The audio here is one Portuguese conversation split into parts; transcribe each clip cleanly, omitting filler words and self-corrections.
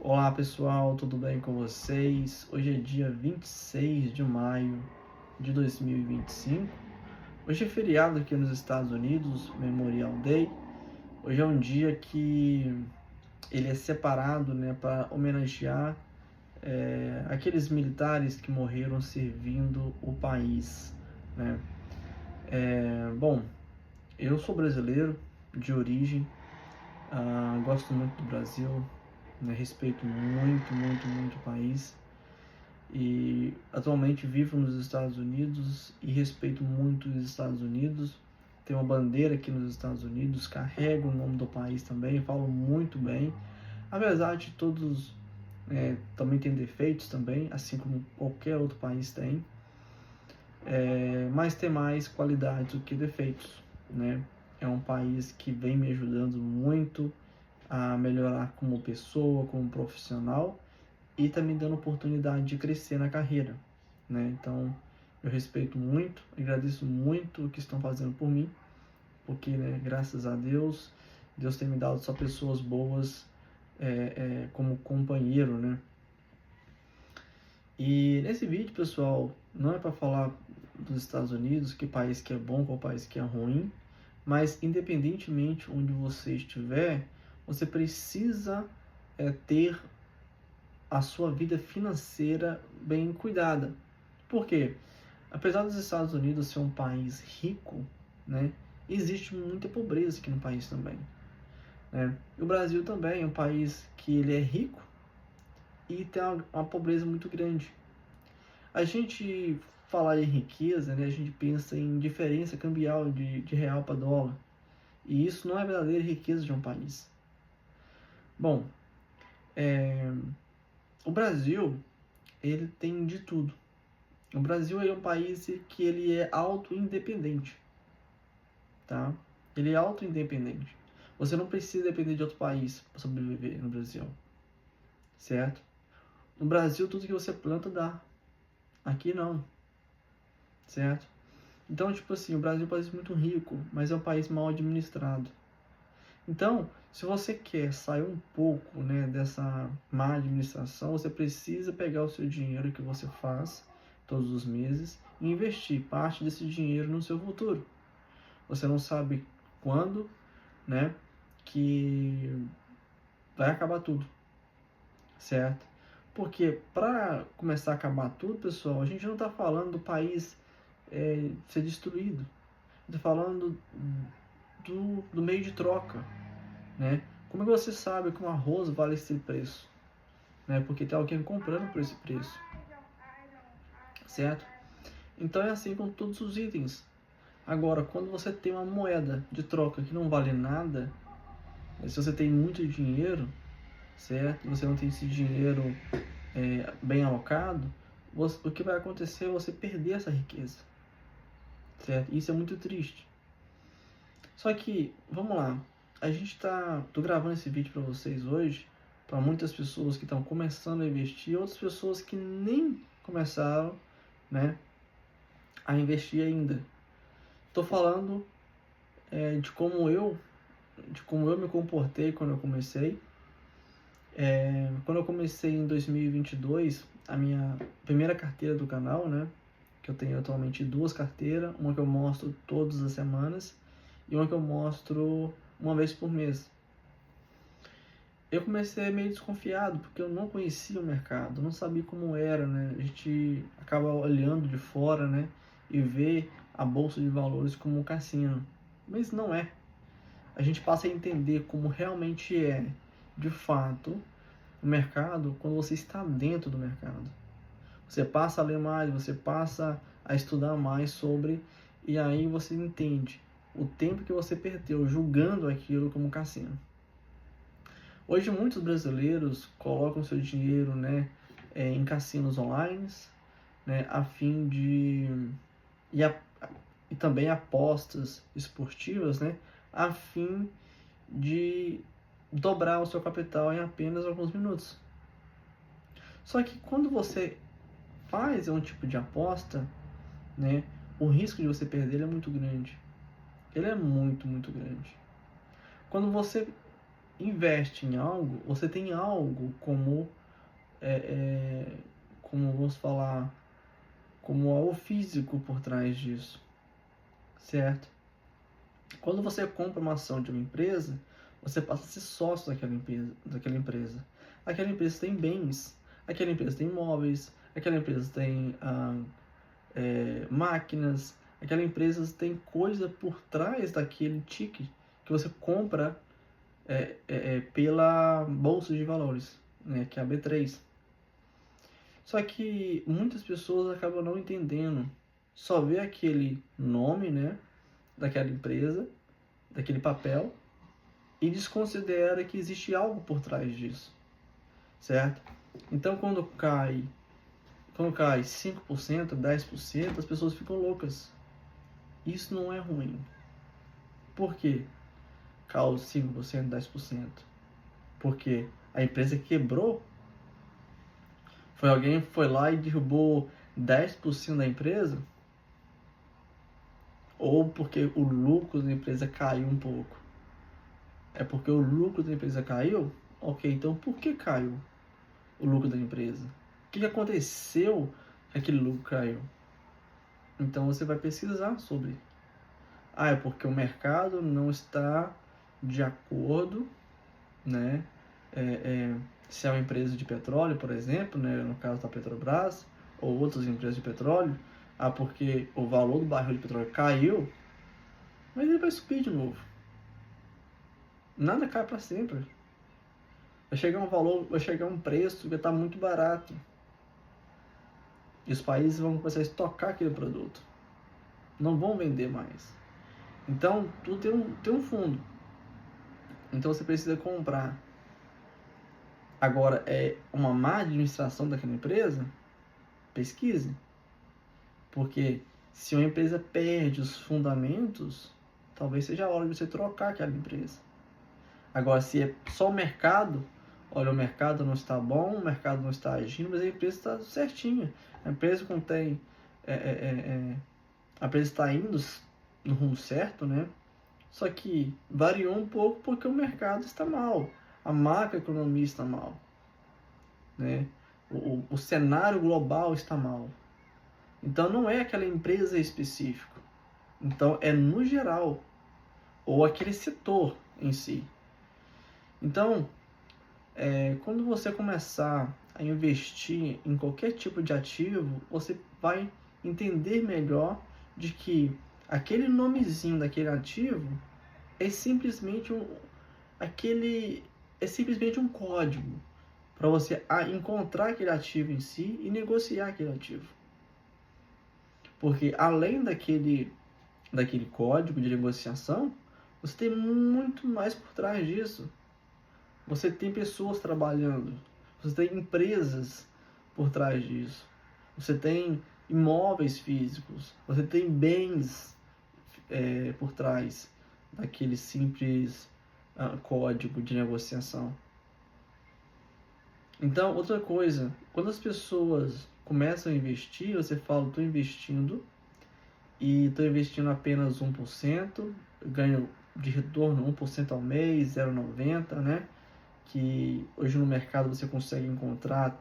Olá pessoal, tudo bem com vocês? Hoje é dia 26 de maio de 2025. Hoje é feriado aqui nos Estados Unidos, Memorial Day. Hoje é um dia que ele é separado, para homenagear aqueles militares que morreram servindo o país, né? Bom, eu sou brasileiro de origem, gosto muito do Brasil, né? Respeito muito o país. E atualmente vivo nos Estados Unidos e respeito muito os Estados Unidos. Tenho uma bandeira aqui nos Estados Unidos, carrego o nome do país também, falo muito bem. Apesar de todos também tem defeitos também, assim como qualquer outro país tem, mas tem mais qualidades do que defeitos, né? É um país que vem me ajudando muito a melhorar como pessoa, como profissional, e tá me dando oportunidade de crescer na carreira, né? Então, eu respeito muito, agradeço muito o que estão fazendo por mim, porque, né, graças a Deus, Deus tem me dado só pessoas boas como companheiro, né? E nesse vídeo, pessoal, não é para falar dos Estados Unidos, que país que é bom, qual país que é ruim, mas independentemente onde você estiver, você precisa ter a sua vida financeira bem cuidada. Por quê? Apesar dos Estados Unidos ser um país rico, né, existe muita pobreza aqui no país também, né? O Brasil também é um país que ele é rico e tem uma pobreza muito grande. A gente falar em riqueza, né, a gente pensa em diferença cambial de real para dólar. E isso não é a verdadeira riqueza de um país. Bom, o Brasil, ele tem de tudo. O Brasil é um país que ele é auto-independente, tá? Ele é auto-independente. Você não precisa depender de outro país para sobreviver no Brasil, certo? No Brasil, tudo que você planta dá. Aqui não, certo? Então, tipo assim, o Brasil é um país muito rico, mas é um país mal administrado. Então, se você quer sair um pouco, né, dessa má administração, você precisa pegar o seu dinheiro que você faz todos os meses e investir parte desse dinheiro no seu futuro. Você não sabe quando, né, que vai acabar tudo, certo? Porque para começar a acabar tudo, pessoal, a gente não está falando do país ser destruído. Está falando do meio de troca, né? Como é que você sabe que um arroz vale esse preço? Né? Porque tem alguém comprando por esse preço, certo? Então é assim com todos os itens. Agora, quando você tem uma moeda de troca que não vale nada, se você tem muito dinheiro, certo? Você não tem esse dinheiro bem alocado, o que vai acontecer é você perder essa riqueza, certo? Isso é muito triste. Só que, vamos lá, tô gravando esse vídeo para vocês hoje, para muitas pessoas que estão começando a investir, outras pessoas que nem começaram, né, a investir ainda. Estou falando de como eu me comportei quando eu comecei. Quando eu comecei em 2022, a minha primeira carteira do canal, né, que eu tenho atualmente duas carteiras, uma que eu mostro todas as semanas e uma que eu mostro uma vez por mês. Eu comecei meio desconfiado, porque eu não conhecia o mercado, não sabia como era, né? A gente acaba olhando de fora, né, e vê a bolsa de valores como um cassino, mas não é. A gente passa a entender como realmente é, de fato, o mercado quando você está dentro do mercado. Você passa a ler mais, você passa a estudar mais sobre, e aí você entende o tempo que você perdeu julgando aquilo como cassino. Hoje muitos brasileiros colocam seu dinheiro, né, em cassinos online, né, a fim de e também apostas esportivas, né, a fim de dobrar o seu capital em apenas alguns minutos. Só que quando você faz um tipo de aposta, né, o risco de você perder é muito grande. Ele é muito grande. Quando você investe em algo, você tem algo como, como vamos falar, como algo físico por trás disso, certo? Quando você compra uma ação de uma empresa, você passa a ser sócio daquela empresa, daquela empresa. Aquela empresa tem bens, aquela empresa tem imóveis, aquela empresa tem máquinas, aquela empresa tem coisa por trás daquele ticket que você compra pela Bolsa de Valores, né, que é a B3. Só que muitas pessoas acabam não entendendo, só vê aquele nome, né, daquela empresa, daquele papel, e desconsidera que existe algo por trás disso, certo? Então quando cai 5%, 10%, as pessoas ficam loucas. Isso não é ruim. Por quê? Caiu 5%, 10%. Porque a empresa quebrou. Alguém foi lá e derrubou 10% da empresa? Ou porque o lucro da empresa caiu um pouco? É porque o lucro da empresa caiu? Ok, então por que caiu o lucro da empresa? O que aconteceu que aquele lucro caiu? Então você vai pesquisar sobre. É porque o mercado não está de acordo, né? Se é uma empresa de petróleo, por exemplo, né? No caso da Petrobras, ou outras empresas de petróleo, porque o valor do barril de petróleo caiu, mas ele vai subir de novo. Nada cai para sempre. Vai chegar um valor, vai chegar um preço que vai estar muito barato. E os países vão começar a estocar aquele produto. Não vão vender mais. Então, tudo tem um fundo. Então você precisa comprar. Agora, é uma má administração daquela empresa? Pesquise. Porque se uma empresa perde os fundamentos, talvez seja a hora de você trocar aquela empresa. Agora, se é só o mercado, olha, o mercado não está bom, o mercado não está agindo, mas a empresa está certinha. A empresa contém, a empresa está indo no rumo certo, né? Só que variou um pouco porque o mercado está mal, a macroeconomia está mal, né? O cenário global está mal. Então não é aquela empresa específica. Então é no geral, ou aquele setor em si. Então, quando você começar a investir em qualquer tipo de ativo, você vai entender melhor de que aquele nomezinho daquele ativo é simplesmente um código para você encontrar aquele ativo em si e negociar aquele ativo. Porque além daquele código de negociação, você tem muito mais por trás disso. Você tem pessoas trabalhando, você tem empresas por trás disso, você tem imóveis físicos, você tem bens por trás daquele simples código de negociação. Então, outra coisa, quando as pessoas começam a investir, você fala, estou investindo e estou investindo apenas 1%, ganho de retorno 1% ao mês, 0,90, né? Que hoje no mercado você consegue encontrar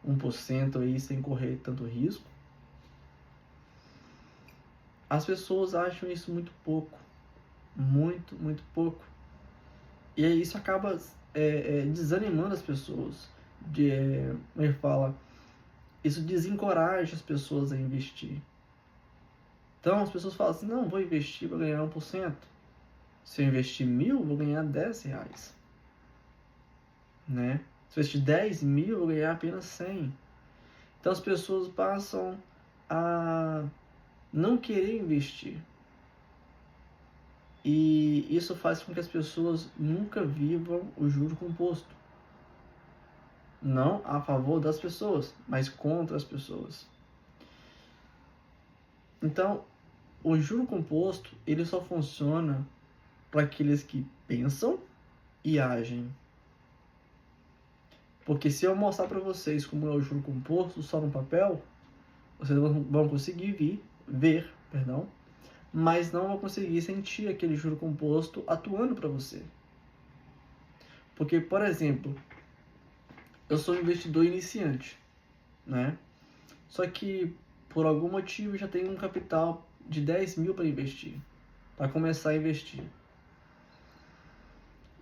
1% aí sem correr tanto risco. As pessoas acham isso muito pouco, muito, muito pouco. E aí isso acaba desanimando as pessoas. Como ele fala, isso desencoraja as pessoas a investir. Então as pessoas falam assim, não, vou investir para ganhar 1%. Se eu investir 1.000, vou ganhar R$10. Né? Se eu investir 10.000, vou ganhar apenas 100. Então as pessoas passam a não querer investir. E isso faz com que as pessoas nunca vivam o juro composto. Não a favor das pessoas, mas contra as pessoas. Então, o juro composto, ele só funciona para aqueles que pensam e agem. Porque se eu mostrar para vocês como é o juro composto só no papel, vocês vão conseguir ver, mas não vão conseguir sentir aquele juro composto atuando para você. Porque, por exemplo, eu sou um investidor iniciante, né? Só que, por algum motivo, já tenho um capital de 10 mil para investir, para começar a investir.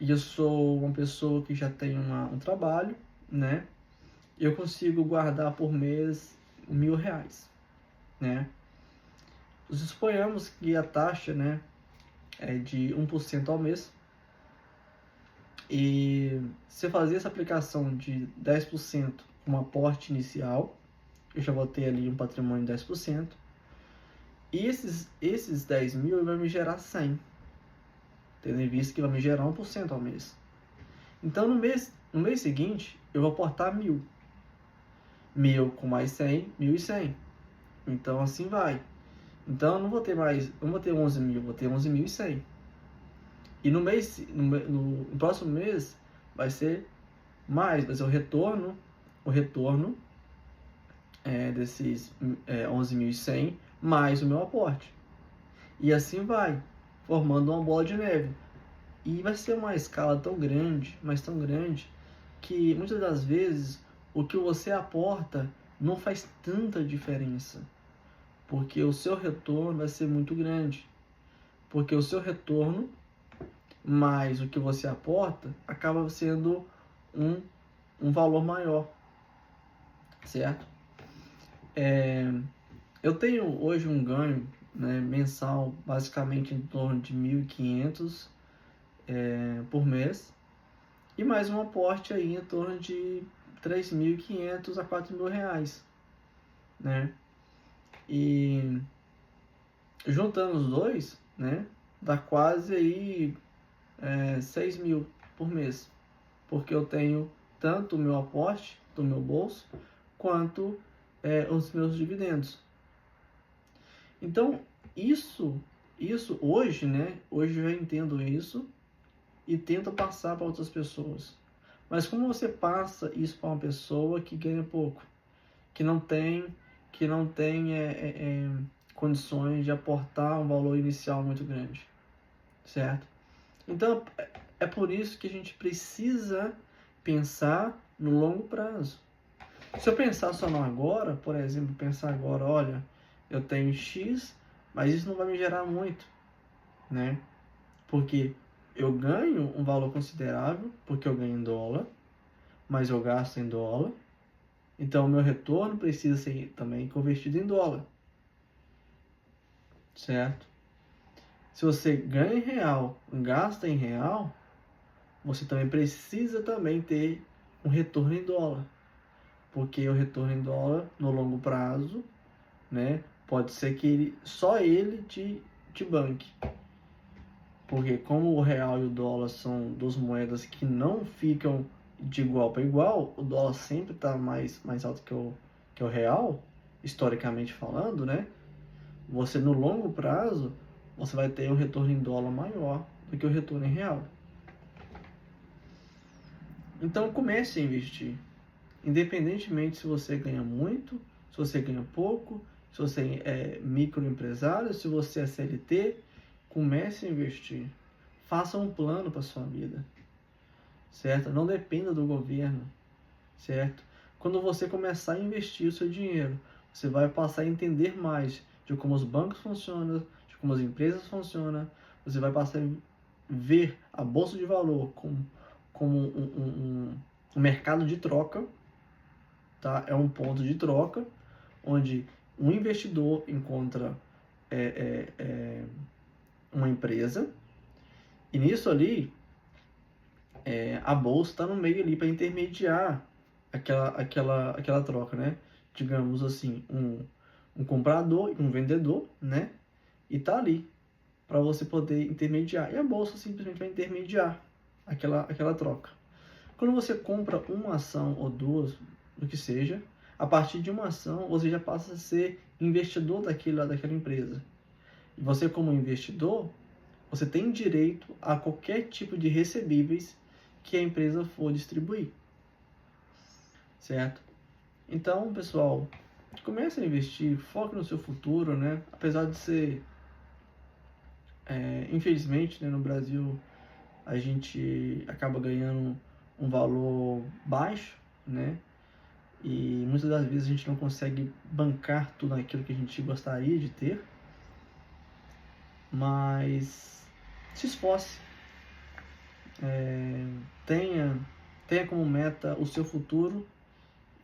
E eu sou uma pessoa que já tem um trabalho, né? Eu consigo guardar por mês R$ 1.000, né? Suponhamos que a taxa, né, é de 1% ao mês. E se eu fazer essa aplicação de 10% como aporte inicial, eu já vou ter ali um patrimônio de 10%. E esses 10 mil vai me gerar 100, tendo em vista que vai me gerar 1% ao mês. Então, no mês seguinte, eu vou aportar 1.000. 1.000 com mais 100, 1.100. Então, assim vai. Então, eu não vou ter 11 mil, vou ter 11.100. E no próximo mês vai ser mais, vai ser o retorno desses 11.100 mais o meu aporte. E assim vai, formando uma bola de neve. E vai ser uma escala tão grande, mas tão grande, que muitas das vezes o que você aporta não faz tanta diferença. Porque o seu retorno vai ser muito grande. Porque o seu retorno mais o que você aporta acaba sendo um valor maior, certo? Eu tenho hoje um ganho, né, mensal, basicamente em torno de 1.500 por mês, e mais um aporte aí em torno de 3.500 a R$ 4.000, né? E juntando os dois, né, dá quase aí 6 mil por mês, porque eu tenho tanto o meu aporte do meu bolso, quanto os meus dividendos. Então, isso hoje, né? Hoje eu já entendo isso e tento passar para outras pessoas. Mas como você passa isso para uma pessoa que ganha pouco, que não tem condições de aportar um valor inicial muito grande, certo? Então, é por isso que a gente precisa pensar no longo prazo. Se eu pensar só no agora, por exemplo, pensar agora, olha, eu tenho X, mas isso não vai me gerar muito, né? Porque eu ganho um valor considerável, porque eu ganho em dólar, mas eu gasto em dólar. Então, o meu retorno precisa ser também convertido em dólar, certo? Se você ganha em real, gasta em real, você também precisa também ter um retorno em dólar. Porque o retorno em dólar, no longo prazo, né, pode ser que só ele te banque. Porque como o real e o dólar são duas moedas que não ficam de igual para igual, o dólar sempre está mais alto que o real, historicamente falando, né? Você no longo prazo, você vai ter um retorno em dólar maior do que o retorno em real. Então comece a investir. Independentemente se você ganha muito, se você ganha pouco, se você é microempresário, se você é CLT, comece a investir. Faça um plano para sua vida, certo? Não dependa do governo, certo? Quando você começar a investir o seu dinheiro, você vai passar a entender mais de como os bancos funcionam, de como as empresas funcionam, você vai passar a ver a bolsa de valor como um mercado de troca, tá? É um ponto de troca onde um investidor encontra uma empresa, e nisso ali a bolsa está no meio ali para intermediar aquela troca, né? Digamos assim, um comprador e um vendedor, né? E tá ali para você poder intermediar. E a bolsa simplesmente vai intermediar aquela troca. Quando você compra uma ação ou duas, o que seja, a partir de uma ação você já passa a ser investidor daquela empresa. E você, como investidor, você tem direito a qualquer tipo de recebíveis que a empresa for distribuir, certo? Então, pessoal, comece a investir, foque no seu futuro, né? Apesar de ser, infelizmente, né, no Brasil, a gente acaba ganhando um valor baixo, né? E muitas das vezes a gente não consegue bancar tudo aquilo que a gente gostaria de ter, mas se esforce, tenha como meta o seu futuro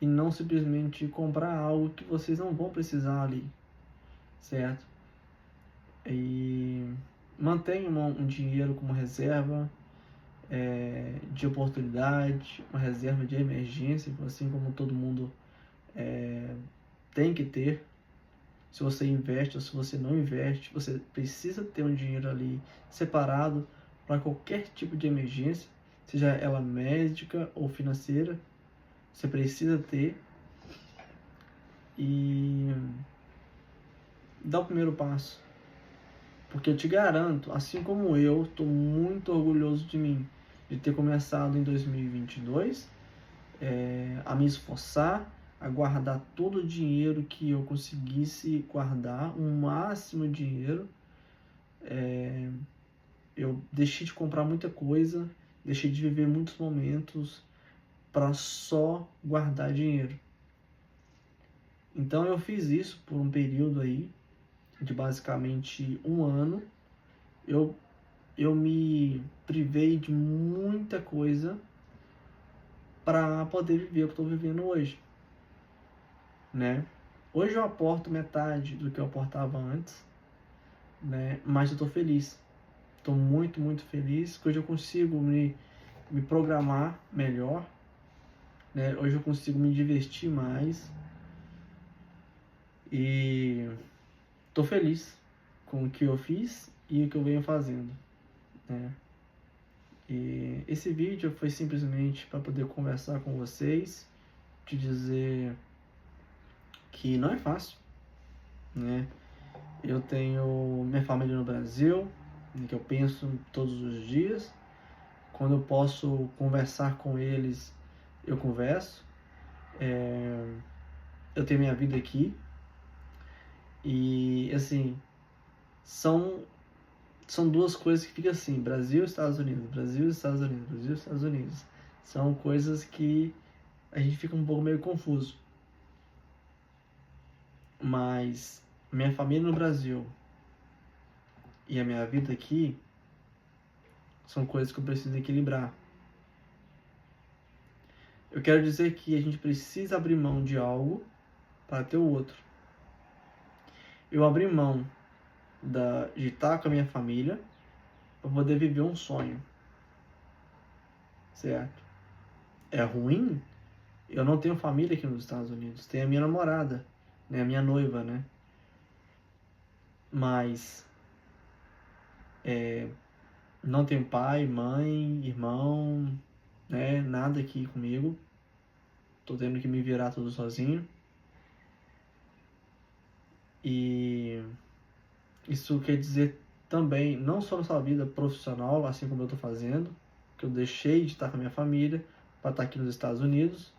e não simplesmente comprar algo que vocês não vão precisar ali, certo? E mantenha um dinheiro como reserva de oportunidade, uma reserva de emergência, assim como todo mundo tem que ter. Se você investe ou se você não investe, você precisa ter um dinheiro ali separado para qualquer tipo de emergência, seja ela médica ou financeira. Você precisa ter e dá o primeiro passo. Porque eu te garanto, assim como eu, estou muito orgulhoso de mim, de ter começado em 2022 a me esforçar, a guardar todo o dinheiro que eu conseguisse guardar, um máximo de dinheiro. Eu deixei de comprar muita coisa, deixei de viver muitos momentos para só guardar dinheiro. Então eu fiz isso por um período aí de basicamente um ano. Eu me privei de muita coisa para poder viver o que estou vivendo hoje, né? Hoje eu aporto metade do que eu aportava antes, né? Mas eu estou feliz. Estou muito, muito feliz, que hoje eu consigo me programar melhor, né? Hoje eu consigo me divertir mais e estou feliz com o que eu fiz e o que eu venho fazendo, né? E esse vídeo foi simplesmente para poder conversar com vocês, te dizer que não é fácil, né? Eu tenho minha família no Brasil, que eu penso todos os dias. Quando eu posso conversar com eles, eu converso. Eu tenho minha vida aqui. E, assim, são duas coisas que ficam assim, Brasil e Estados Unidos, Brasil e Estados Unidos, Brasil e Estados Unidos. São coisas que a gente fica um pouco meio confuso. Mas minha família no Brasil e a minha vida aqui são coisas que eu preciso equilibrar. Eu quero dizer que a gente precisa abrir mão de algo para ter o outro. Eu abri mão de estar com a minha família para poder viver um sonho, certo? É ruim? Eu não tenho família aqui nos Estados Unidos. Tenho a minha namorada, né? A minha noiva, né? Mas não tenho pai, mãe, irmão, né? Nada aqui comigo. Tô tendo que me virar tudo sozinho. E isso quer dizer também, não só na sua vida profissional, assim como eu tô fazendo, que eu deixei de estar com a minha família para estar aqui nos Estados Unidos,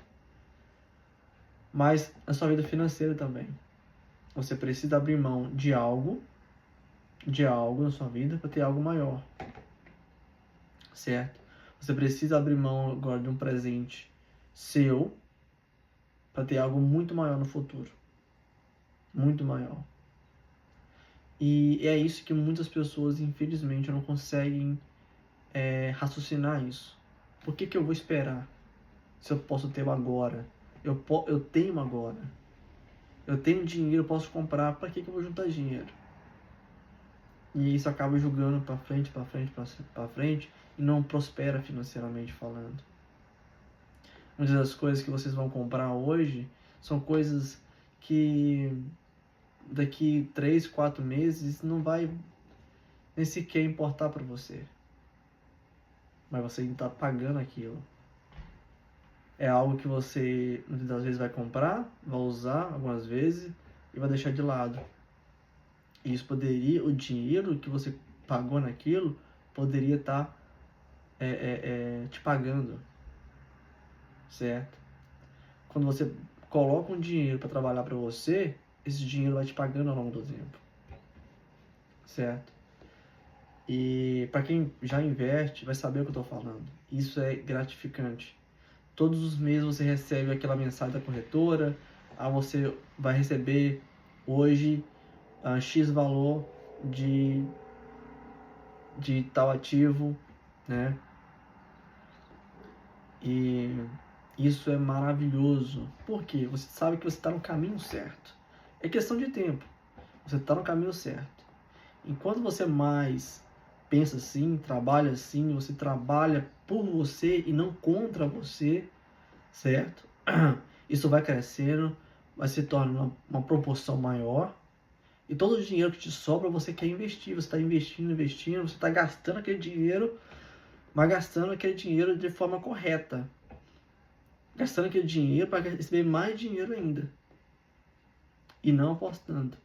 mas na sua vida financeira também. Você precisa abrir mão de algo na sua vida para ter algo maior, certo? Você precisa abrir mão agora de um presente seu para ter algo muito maior no futuro, muito maior. E é isso que muitas pessoas, infelizmente, não conseguem raciocinar isso. Por que eu vou esperar se eu posso ter agora? Eu tenho agora. Eu tenho dinheiro, eu posso comprar. Para que eu vou juntar dinheiro? E isso acaba jogando para frente, para frente, para frente e não prospera financeiramente falando. Muitas das coisas que vocês vão comprar hoje são coisas que daqui 3, 4 meses não vai nem sequer importar para você. Mas você está pagando aquilo. É algo que você muitas das vezes vai comprar, vai usar algumas vezes e vai deixar de lado. E isso o dinheiro que você pagou naquilo, poderia estar te pagando, certo? Quando você coloca um dinheiro para trabalhar para você, esse dinheiro vai te pagando ao longo do tempo, certo? E para quem já investe, vai saber o que eu estou falando. Isso é gratificante. Todos os meses você recebe aquela mensagem da corretora, você vai receber hoje X valor de tal ativo, né? E isso é maravilhoso. Por quê? Você sabe que você está no caminho certo. É questão de tempo. Você está no caminho certo. Enquanto você mais pensa assim, trabalha assim, você trabalha por você e não contra você, certo? Isso vai crescendo, vai se tornando uma proporção maior. E todo o dinheiro que te sobra você quer investir. Você está investindo, investindo, você está gastando aquele dinheiro, mas gastando aquele dinheiro de forma correta. Gastando aquele dinheiro para receber mais dinheiro ainda. E não apostando.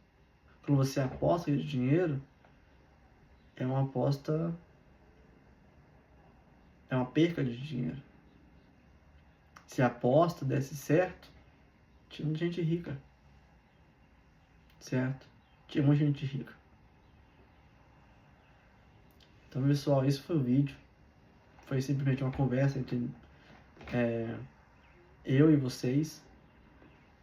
Quando você aposta aquele dinheiro, é uma aposta, é uma perca de dinheiro. Se a aposta desse certo, tinha muita gente rica. Certo? Tinha muita gente rica. Então, pessoal, esse foi o vídeo. Foi simplesmente uma conversa entre eu e vocês.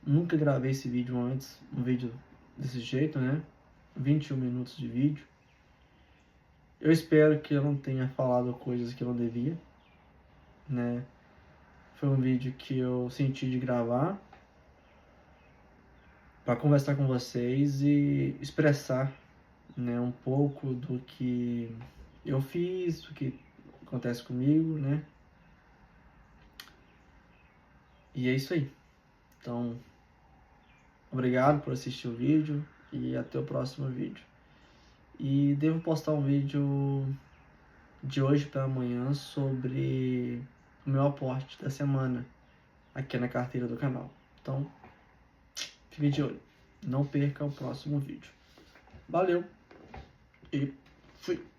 Nunca gravei esse vídeo antes, um vídeo desse jeito, né? 21 minutos de vídeo. Eu espero que eu não tenha falado coisas que eu não devia, né? Foi um vídeo que eu senti de gravar para conversar com vocês e expressar, né, um pouco do que eu fiz, do que acontece comigo, né? E é isso aí. Então, obrigado por assistir o vídeo e até o próximo vídeo. E devo postar um vídeo de hoje para amanhã sobre o meu aporte da semana aqui na carteira do canal. Então, fique de olho. Não perca o próximo vídeo. Valeu e fui!